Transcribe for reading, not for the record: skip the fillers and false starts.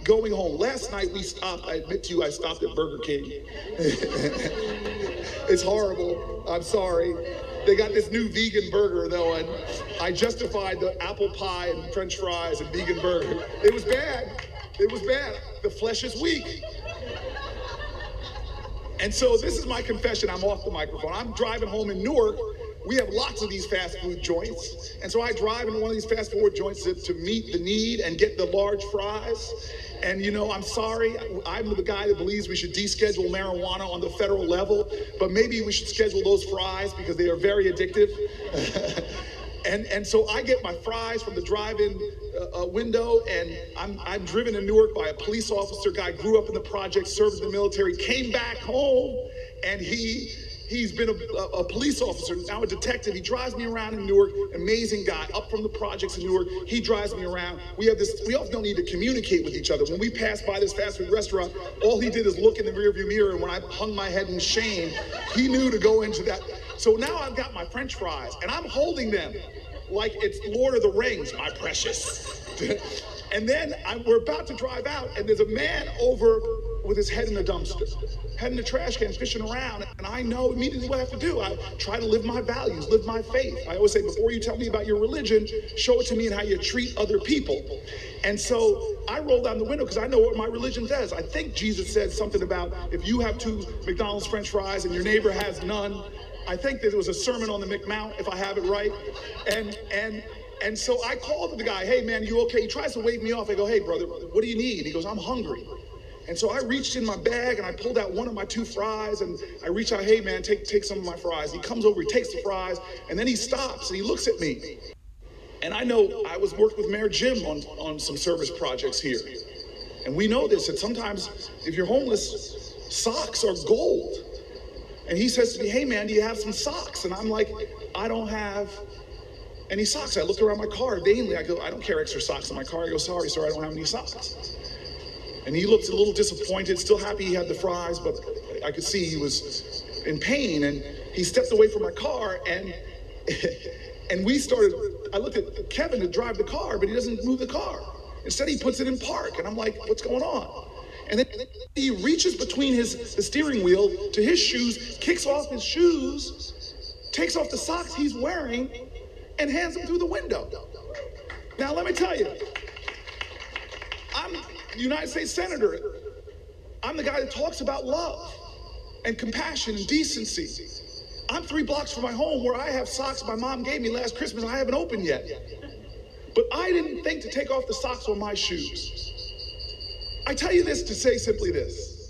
going home. Last night we stopped, I admit to you, I stopped at Burger King. It's horrible, I'm sorry. They got this new vegan burger though, and I justified the apple pie and French fries and vegan burger. It was bad, it was bad. The flesh is weak. And so this is my confession, I'm off the microphone. I'm driving home in Newark. We have lots of these fast food joints. And so I drive into one of these fast food joints to meet the need and get the large fries. And you know, I'm sorry, I'm the guy that believes we should deschedule marijuana on the federal level, but maybe we should schedule those fries because they are very addictive. And so I get my fries from the drive-in window, and I'm driven in Newark by a police officer. Guy grew up in the project, served in the military, came back home, and he's been a police officer, now a detective. He drives me around in Newark, amazing guy, up from the projects in Newark. He drives me around. We often don't need to communicate with each other. When we passed by this fast food restaurant, all he did is look in the rearview mirror, and when I hung my head in shame, he knew to go into that. So now I've got my French fries, and I'm holding them like it's Lord of the Rings, my precious. And then we're about to drive out, and there's a man over with his head in the dumpster, head in the trash can, fishing around, and I know immediately what I have to do. I try to live my values, live my faith. I always say, before you tell me about your religion, show it to me in how you treat other people. And so I roll down the window because I know what my religion says. I think Jesus said something about if you have 2 McDonald's French fries and your neighbor has none. I think that it was a sermon on the McMount, if I have it right. And so I called the guy, hey man, you okay? He tries to wave me off. I go, hey brother, what do you need? He goes, I'm hungry. And so I reached in my bag and I pulled out one of my 2 fries, and I reach out, hey man, take some of my fries. He comes over, he takes the fries, and then he stops and he looks at me. And I know I was working with Mayor Jim on some service projects here. And we know this, that sometimes if you're homeless, socks are gold. And he says to me, hey man, do you have some socks? And I'm like, I don't have any socks. I look around my car vainly. I go, I don't carry extra socks in my car. I go, sorry, sir, I don't have any socks. And he looked a little disappointed, still happy he had the fries, but I could see he was in pain. And he stepped away from my car, and I looked at Kevin to drive the car, but he doesn't move the car. Instead, he puts it in park. And I'm like, what's going on? And then he reaches between the steering wheel to his shoes, kicks off his shoes, takes off the socks he's wearing, and hands them through the window. Now, let me tell you, I'm the United States Senator. I'm the guy that talks about love and compassion and decency. I'm 3 blocks from my home where I have socks my mom gave me last Christmas and I haven't opened yet. But I didn't think to take off the socks on my shoes. I tell you this to say simply this.